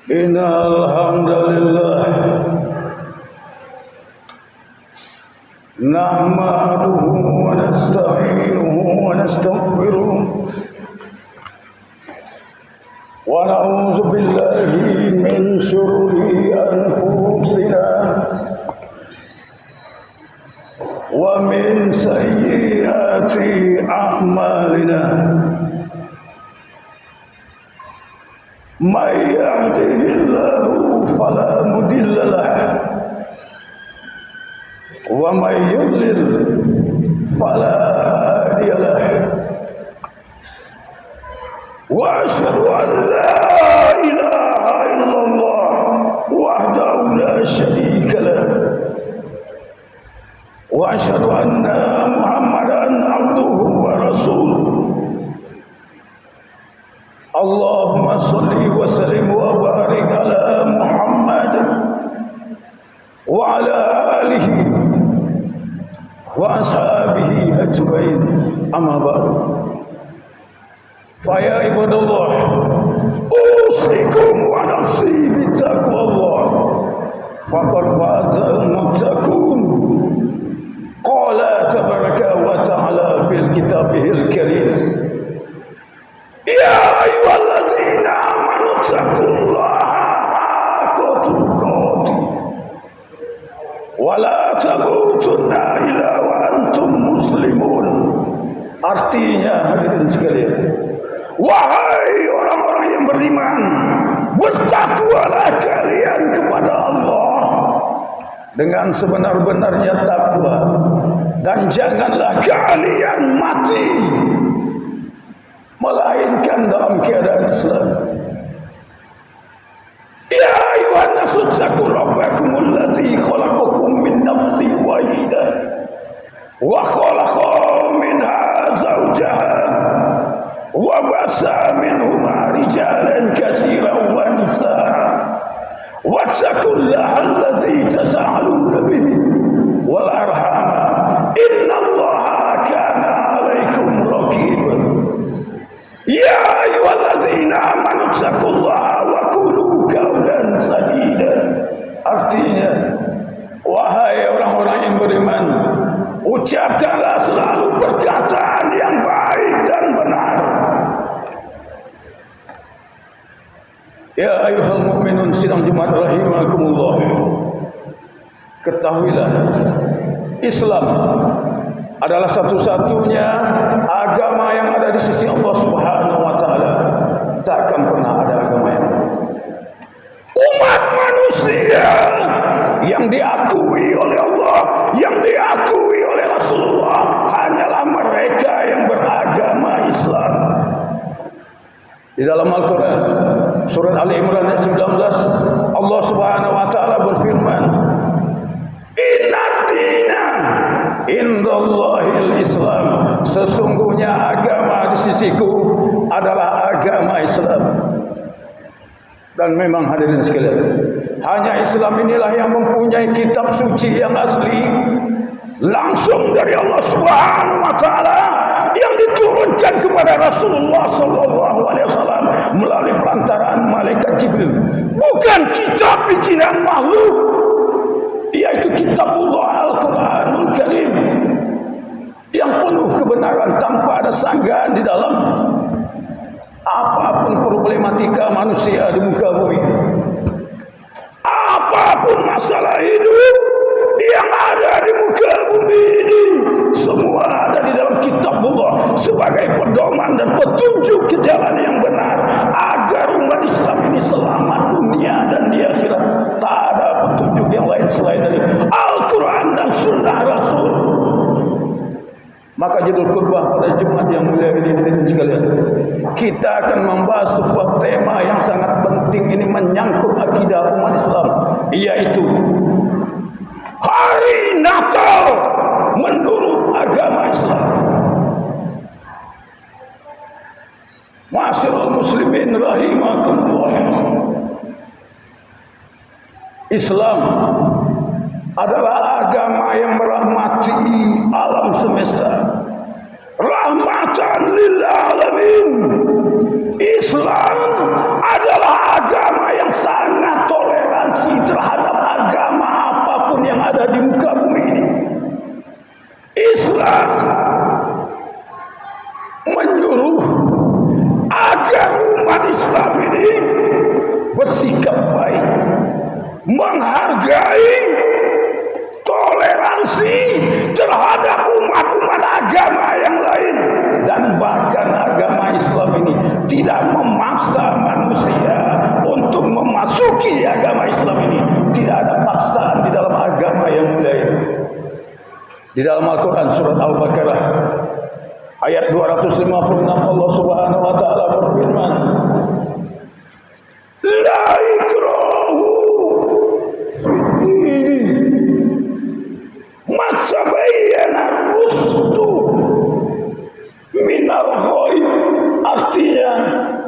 Innal hamdalillah nahmaduhu wa nasta'inuhu wa nastaghfiruh wa na'udzu billahi min shururi anfusina wa min sayyiati a'malina. May yahdihillahu fala mudilla lahu wa may yudlil fala hadiya lahu. Wa asyhadu an la ilaha illallah wahdahu la syarika lahu wa asyhadu anna Muhammadan abduhu wa rasuluh. Allahumma salli wa sallim wa barik ala Muhammad wa ala alihi wa ashabihi ajmain. Amma ba'du. Fa ya ibadallah, usikum wa nafsi bi taqwallah. Faqad fazal muttaqun. Qala tabaraka wa ta'ala bil kitabihil karim. Ya ayyuhallazina amanu taqullaha haqqa tuqatih wa la tamutunna illa wa antum muslimun. Artinya, hadirin sekalian, wahai orang-orang yang beriman, bertakwalah kalian kepada Allah dengan sebenar-benarnya takwa, dan janganlah kalian mati melainkan dalam keadaan Islam. Ya ayuhan nasu taqu rabbakumul ladzi khalaqakum min nafsin wahidah wa khalaqa minha zawjaha wa bassa minhuma rijalan katsiran wa nisaa wattaqullaha alladzi tasaaluna bihi wal arhama innallaha kana 'alaikum raqiban. Ya ayyuhallazina amanu taqullaha wa qulu qawlan sadida. Artinya, wahai orang-orang yang beriman, ucapkanlah selalu perkataan yang baik dan benar. Ya ayyuhal mu'minun sidang Jumat rahimakumullah, ketahuilah Islam adalah satu-satunya agama yang ada di sisi Allah Subhanahu wa taala. Takkan pernah ada agama yang lain. Umat manusia yang diakui oleh Allah, yang diakui oleh Rasulullah, hanyalah mereka yang beragama Islam. Di dalam Al-Quran surat Ali Imran ayat 19, Allah Subhanahu wa taala berfirman, Indallahil Islam, sesungguhnya agama di sisiku adalah agama Islam. Dan memang hadirin sekalian, hanya Islam inilah yang mempunyai kitab suci yang asli langsung dari Allah Subhanahu wa taala, yang diturunkan kepada Rasulullah sallallahu alaihi wasallam melalui perantaraan malaikat Jibril, bukan kitab bikinan makhluk, yaitu kitabullah Al-Quranul Karim yang penuh kebenaran tanpa ada sanggahan di dalamnya. Apapun problematika manusia di muka bumi, apapun masalah hidup yang ada di muka bumi ini, semua ada di dalam kitabullah sebagai pedoman dan petunjuk ke jalan yang benar agar umat Islam ini selamat dunia dan di akhirat. Tak ada petunjuk yang lain selain dari Al-Quran dan Sunnah Rasul. Maka judul khutbah pada Jumat yang mulia ini, hadirin sekalian, kita akan membahas sebuah tema yang sangat penting ini, menyangkut akidah umat Islam, yaitu Hari Natal menurut agama Islam. Ma'asyiral muslimin rahimakumullah, Islam adalah agama yang merahmati alam semesta, rahmatan lil alamin. Islam adalah agama yang sangat menghargai toleransi terhadap umat-umat agama yang lain. Dan bahkan agama Islam ini tidak memaksa manusia untuk memasuki agama Islam ini. Tidak ada paksaan di dalam agama yang mulia ini. Di dalam Al-Quran surat Al-Baqarah ayat 256 Allah Subhanahu wa taala berfirman, la ikrahu fid-din ma tabayyana rusdu minal ghayy. Artinya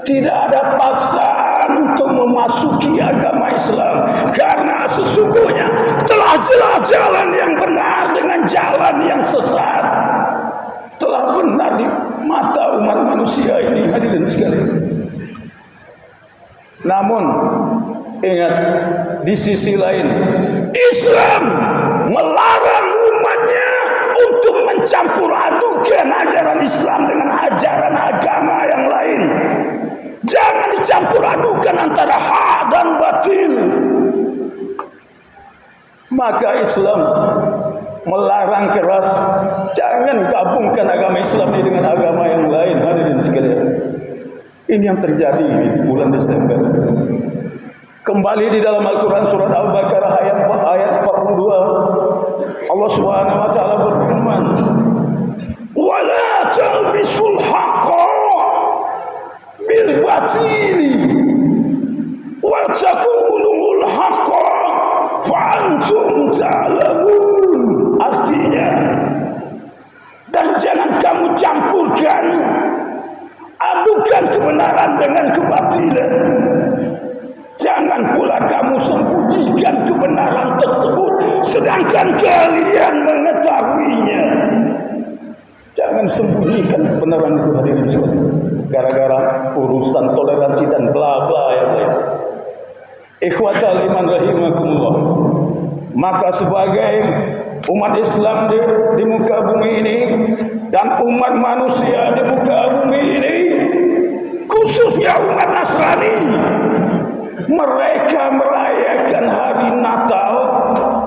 tidak ada paksaan untuk memasuki agama Islam, karena sesungguhnya telah jelas jalan yang benar dengan jalan yang sesat telah benar di mata umat manusia ini, hadirin sekalian. Namun ingat, di sisi lain Islam melarang umatnya untuk mencampur adukan ajaran Islam dengan ajaran agama yang lain. Jangan dicampur adukan antara hak dan batil. Maka Islam melarang keras, jangan gabungkan agama Islam ini dengan agama yang lain, hadirin sekalian. Ini yang terjadi di bulan Desember. Kembali di dalam Al-Quran surat Al-Baqarah ayat 42, Allah Subhanahu wa taala berfirman, "Wala talbisul haqqa bil batili wa takunul haqqa fa antum ta'lamun." Artinya, dan jangan kamu campurkan adukan kebenaran dengan kebatilan. Jangan pula kamu sembunyikan kebenaran tersebut sedangkan kalian mengetahuinya. Jangan sembunyikan kebenaran itu, hadirin sekalian, gara-gara urusan toleransi dan bla bla yang lain. Ikhwatal iman rahimakumullah. Maka sebagai umat Islam di muka bumi ini dan umat manusia di muka bumi ini, khususnya umat Nasrani, mereka merayakan hari Natal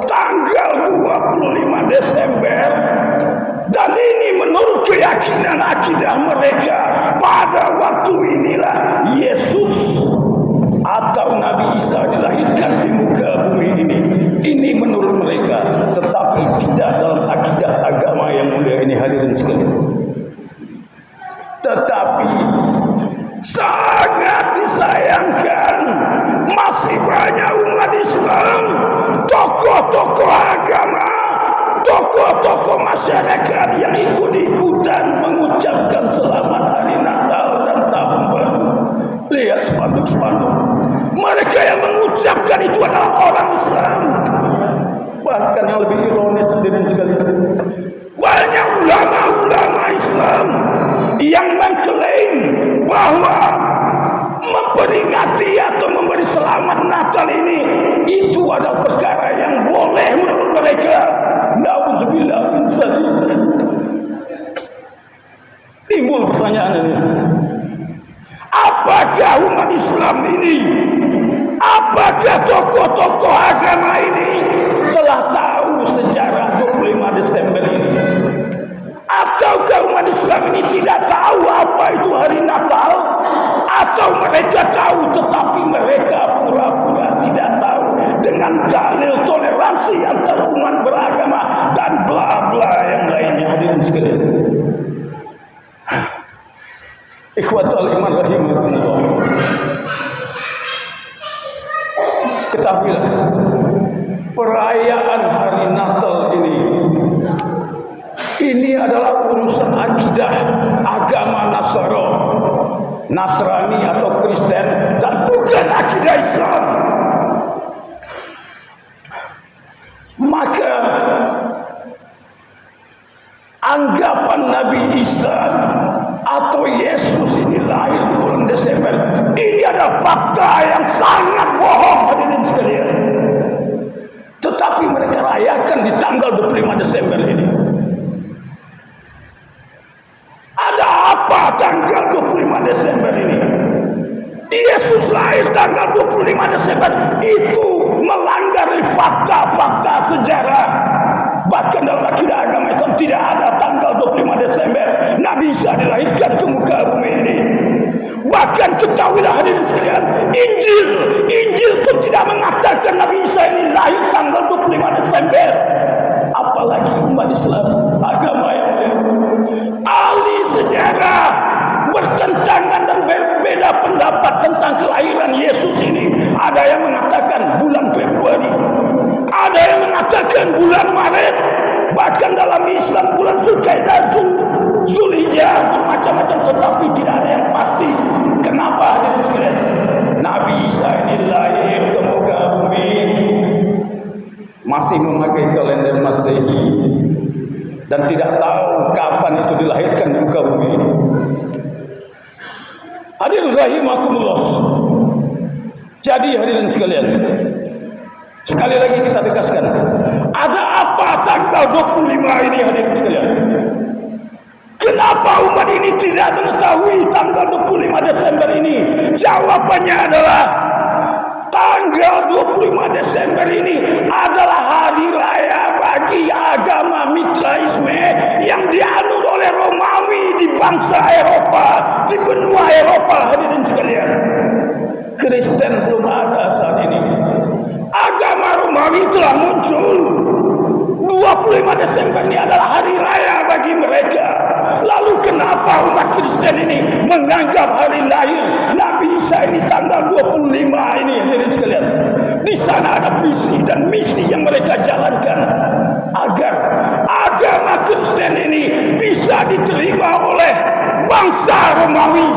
tanggal 25 Desember, dan ini menurut keyakinan akidah mereka, pada waktu inilah Yesus atau Nabi Isa dilahirkan di muka bumi ini. Ini menurut mereka, tetapi tidak dalam akidah agama yang mulia ini, hadirin sekalian. Tetapi sangat disayangkan, masih banyak umat Islam, tokoh-tokoh agama, tokoh-tokoh masyarakat yang ikut-ikutan mengucapkan selamat hari Natal dan Tahun Baru. Lihat spanduk-spanduk, mereka yang mengucapkan itu adalah orang Islam. Bahkan yang lebih ironis, hadirin sekalian, banyak ulama-ulama Islam yang mengklaim bahwa memperingati atau memberi selamat Natal ini itu adalah perkara yang boleh menurut mereka. Nauzubillah min dzalik. Timbul pertanyaan ini, apakah umat Islam ini, apakah tokoh-tokoh agama ini telah tahu sejarah 25 Desember ini? Ataukah umat Islam ini tidak tahu apa itu hari Natal? Atau mereka tahu tetapi mereka pura-pura tidak tahu dengan dalil toleransi antar umat beragama dan bla bla yang lainnya, hadirin sekalian. Ikhwatul iman rahimakumullah. Ketahuilah, perayaan hari Natal ini adalah urusan akidah agama Nasrani atau Kristen, dan bukan akidah Islam. Maka anggapan Nabi Isa atau Yesus ini lahir di bulan Desember, ini adalah fakta yang sangat bohong, hadirin sekalian. Tetapi mereka rayakan di tanggal 25 Desember ini. Ada apa tanggal 25 Desember ini? Yesus lahir tanggal 25 Desember itu melanggar fakta-fakta sejarah. Bahkan dalam akidah agama Islam tidak ada tanggal 25 Desember Nabi Isa dilahirkan ke muka bumi ini. Bahkan ketahuilah hadirin sekalian, Injil pun tidak mengatakan Nabi Isa ini lahir tanggal 25 Desember. Apalagi umat Islam, agama yang mulia. Ahli sejarah bertentangan dan berbeda pendapat tentang kelahiran Yesus ini. Ada yang mengatakan bulan Februari, ada yang mengatakan bulan Maret, bahkan dalam Islam bulan Zulkaidah, Zulhijjah, bermacam-macam, tetapi tidak ada yang pasti. Kenapa hadirin sekalian? Nabi Isa ini lahir ke muka bumi masih memakai kalender Masehi dan tidak tahu kapan itu dilahirkan di muka bumi ini. Hadirin rahimakumullah. Jadi hadirin sekalian, sekali lagi kita tegaskan, ada apa tanggal 25 ini hadirin sekalian? Kenapa umat ini tidak mengetahui tanggal 25 Desember ini? Jawabannya adalah tanggal 25 Desember ini adalah hari raya bagi agama Mitraisme yang dianut oleh Romawi di bangsa Eropa, di benua Eropa hadirin sekalian. Kristen belum ada saat ini. Agama Romawi telah muncul. 25 Desember ini adalah hari raya bagi mereka. Lalu kenapa umat Kristen ini menganggap hari lahir Nabi Isa ini tanggal 25 ini hadirin sekalian? Di sana ada visi dan misi yang mereka jalankan agar agama Kristen ini bisa diterima oleh bangsa Romawi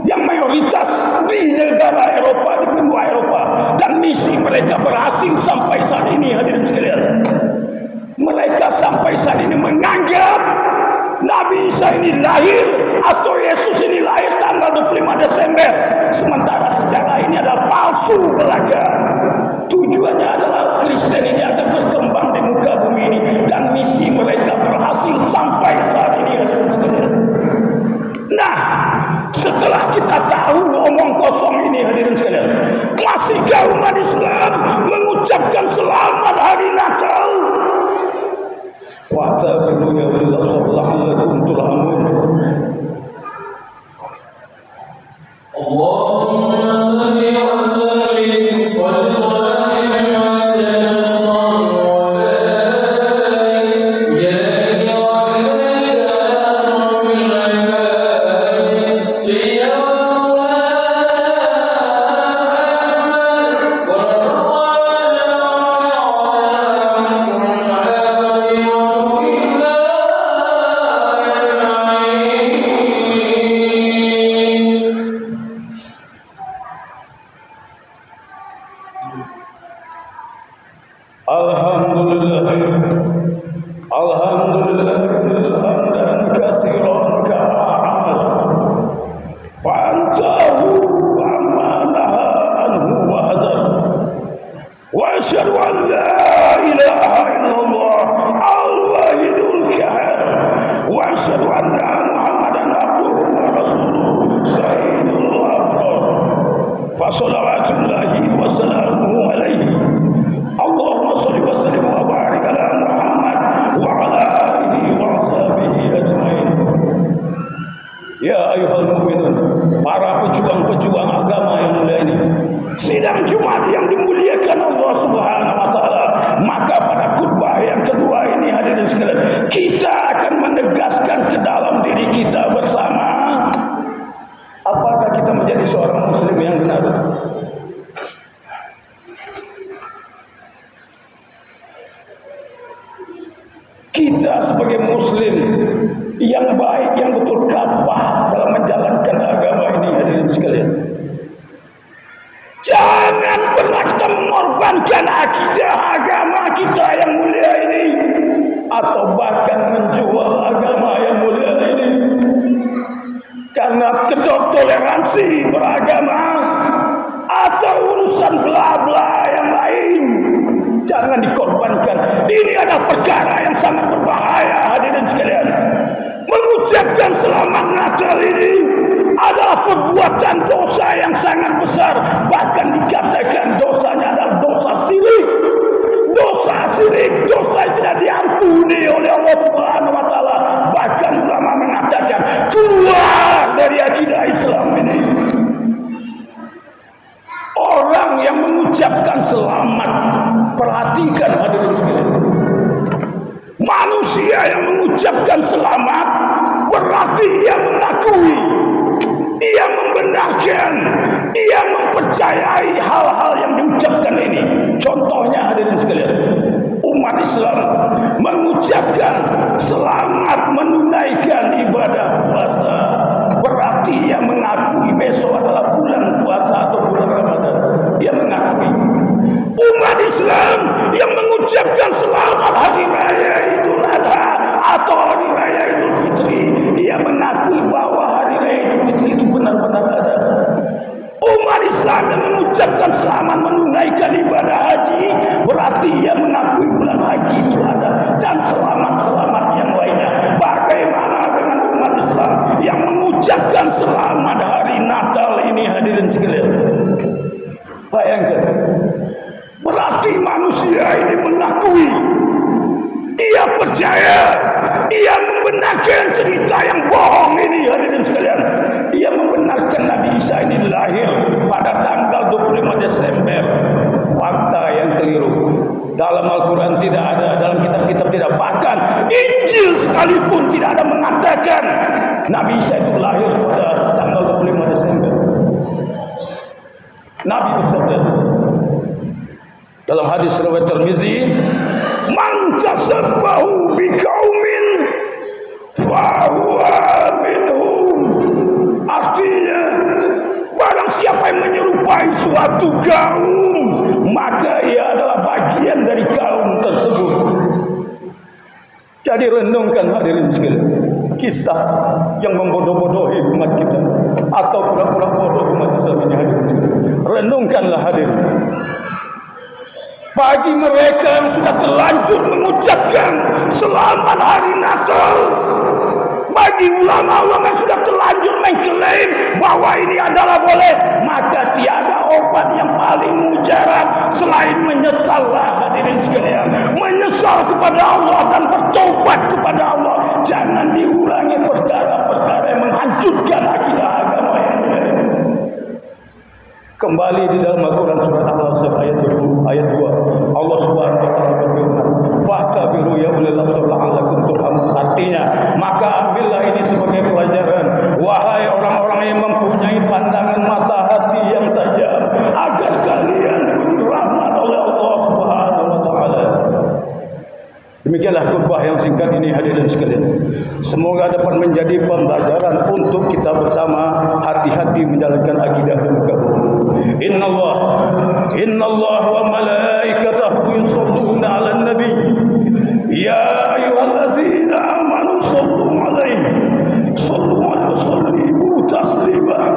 yang mayoritas di negara Eropa, di benua Eropa, dan misi mereka berhasil sampai saat ini hadirin sekalian. Mereka sampai saat ini menganggap Nabi Isa ini lahir atau Yesus ini lahir tanggal 25 Desember, sementara sejarah ini adalah palsu belaka. Tujuannya adalah Kristen ini agar berkembang di muka bumi ini, dan misi mereka berhasil sampai saat ini hadirin sekalian. Nah, setelah kita tahu omong kosong ini hadirin sekalian, masihkah umat Islam mengucapkan selamat hari Natal? Wa'tabiru ya ulil absar la'allakum turhamun. Allahumma salli wa sallim wa kita sebagai muslim yang baik, yang betul kafah dalam menjalankan agama ini hadirin sekalian. Jangan pernah kita mengorbankan akidah agama kita yang mulia ini, atau bahkan menjual agama yang mulia ini karena kedok toleransi beragama atau urusan bla bla yang lain. Jangan dikorbankan. Ini adalah perkara yang sangat berbahaya hadirin sekalian. Mengucapkan selamat Natal ini adalah perbuatan dosa yang sangat besar, bahkan dikatakan dosanya adalah dosa syirik. Dosa syirik, dosa yang tidak diampuni oleh Allah Subhanahu wa taala. Bahkan ulama mengatakan keluar dari akidah Islam ini. Orang yang mengucapkan selamat, perhatikan hadirin sekalian. Manusia yang mengucapkan selamat berarti ia mengakui, ia membenarkan, ia mempercayai hal-hal yang diucapkan ini. Contohnya hadirin sekalian, umat Islam mengucapkan selamat menunaikan ibadah puasa, berarti ia mengakui besok adalah bulan puasa atau bulan Ramadan. Ia mengakui. Umat Islam yang mengucapkan selamat hari raya Idul Adha atau hari raya Idul Fitri, ia mengakui bahwa hari raya Idul Fitri itu benar-benar ada. Umat Islam yang mengucapkan selamat menunaikan ibadah haji, berarti ia mengakui bulan haji itu ada, dan selamat-selamat yang lainnya. Bagaimana dengan umat Islam yang mengucapkan selamat hari Natal ini hadirin sekalian? Bayangkan, berarti manusia ini mengakui, ia percaya, ia membenarkan cerita yang bohong ini hadirin sekalian. Ia membenarkan Nabi Isa ini lahir pada tanggal 25 Desember. Fakta yang keliru. Dalam Al-Quran tidak ada, dalam kitab-kitab tidak, bahkan Injil sekalipun tidak ada mengatakan Nabi Isa itu lahir pada tanggal 25 Desember. Nabi bersabda dalam hadis riwayat Tirmizi, "Man tasabbahu biqaumin fahuwa minhum." Artinya, barang siapa yang menyerupai suatu kaum, maka ia adalah bagian dari kaum tersebut. Jadi renungkan hadirin sekalian, kisah yang membodoh-bodohi umat kita atau pura-pura bodoh umat Islam ini hadirin sekalian. Renungkanlah hadirin. Bagi mereka yang sudah terlanjur mengucapkan selamat hari Natal, bagi ulama-ulama yang sudah terlanjur mengklaim bahwa ini adalah boleh, maka tiada obat yang paling mujarab selain menyesallah hadirin sekalian. Menyesal kepada Allah dan bertobat kepada Allah. Jangan diulangi perkara-perkara yang menghancurkan akidah agama yang mulia. Kembali di dalam Al-Quran surat Al-Asr ayat 2, Allah Subhanahu wa taala berfirman, "Fa'tabiru ya ulil absar la'allakum turhamun." Artinya, maka ambillah ini sebagai pelajaran, wahai orang-orang yang mempunyai pandangan mata hati yang tajam, agar kalian diberi rahmat oleh Allah Subhanahu wa taala. Demikianlah khutbah yang singkat ini hadirin sekalian. Semoga dapat menjadi pembelajaran untuk kita bersama hati-hati menjalankan akidah dan kabur. Innallah wa malaikatahu yusholluna 'alan nabi. Ya ayyuhallazina amanu shallu 'alaihi wa sallimu taslima.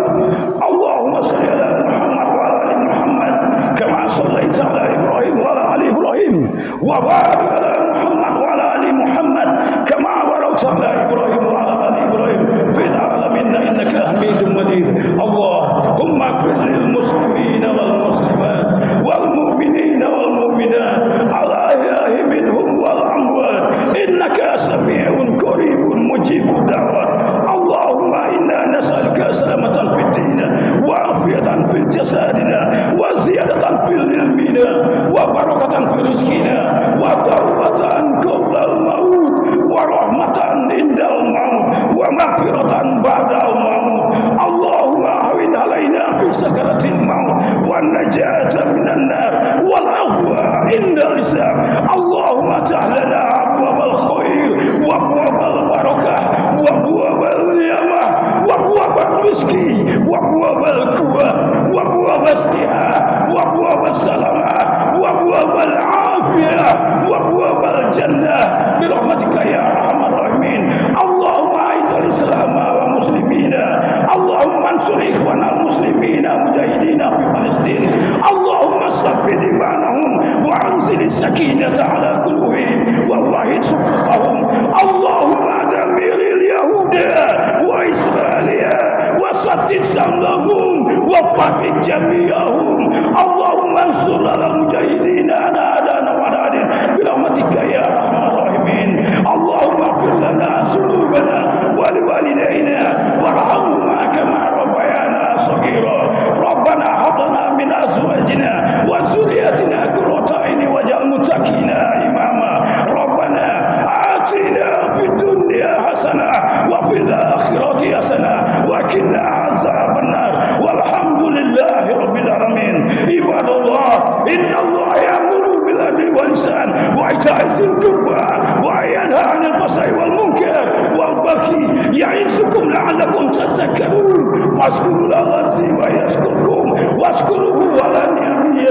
Allahumma shalli ala Muhammad wa ala ali Muhammad kama shallaita ala Ibrahim wa ala ali Ibrahim wa barik ala Muhammad wa ala ali Muhammad kama barakta ala Ibrahim wa ala ali Ibrahim fil alamin innaka Hamidum Majid. Allahumma ighfir lil muslimina wal muslimat wal mu'minina wal mu'minat al ahya'i minhum wal amwat innaka sami'un qaribun mujibud da'wat. Allahumma inna nas'aluka salamatan fid din wa afiyatan fil jasadina wa ziyadatan fil ilmina wa barakatan fil rizqina wa tawbatan qabla al maut wa rahmatan indal maut wa maghfiratan ba'dal maut. Allahumma hawin alaina fi sakaratil maut wa najata minan nar wal afwa indal hisab. Allahumma ta'lana abwabal khair wa abwabal barakah wa abwabal ni'mah wa abwabal rizqi wa abwabal quwwah wa abwabal siha wa abwabal salamah wa abwabal afiyah wa abwabal jannah bi rahmatika ya arhamar rahimin. Allahumma a'izzal islam wa muslimina. Allahumma ansur ikhwanal muslimina mujahidina fi Palestin. Allahumma sabbit imanahum wa anzil sakinata ala qulubihim wa wahid sufufahum. Allahumma damiril yahuda wa israeliya wa satit وفقد جميعهم اللهم انصر على المجاهدين أعداءنا وأعداء برحمتك يا أرحم الراحمين اللهم اغفر لنا ذنوبنا ولوالدينا وارحمهما كما ربيانا صغيرا ربنا هب لنا من أزواجنا وذرياتنا قرة أعين واجعل المتقين إماما ربنا آتنا في الدنيا حسنة وفي الآخرة حسنة وقنا عذاب النار والحمد لله رب العالمين عباد الله إن الله يأمر بالعدل والإحسان وإيتاء ذي القربى وينهى عن الفحشاء والمنكر والبغي يعظكم لعلكم تذكرون فاذكروا الله العظيم يذكركم واشكروه على نعمه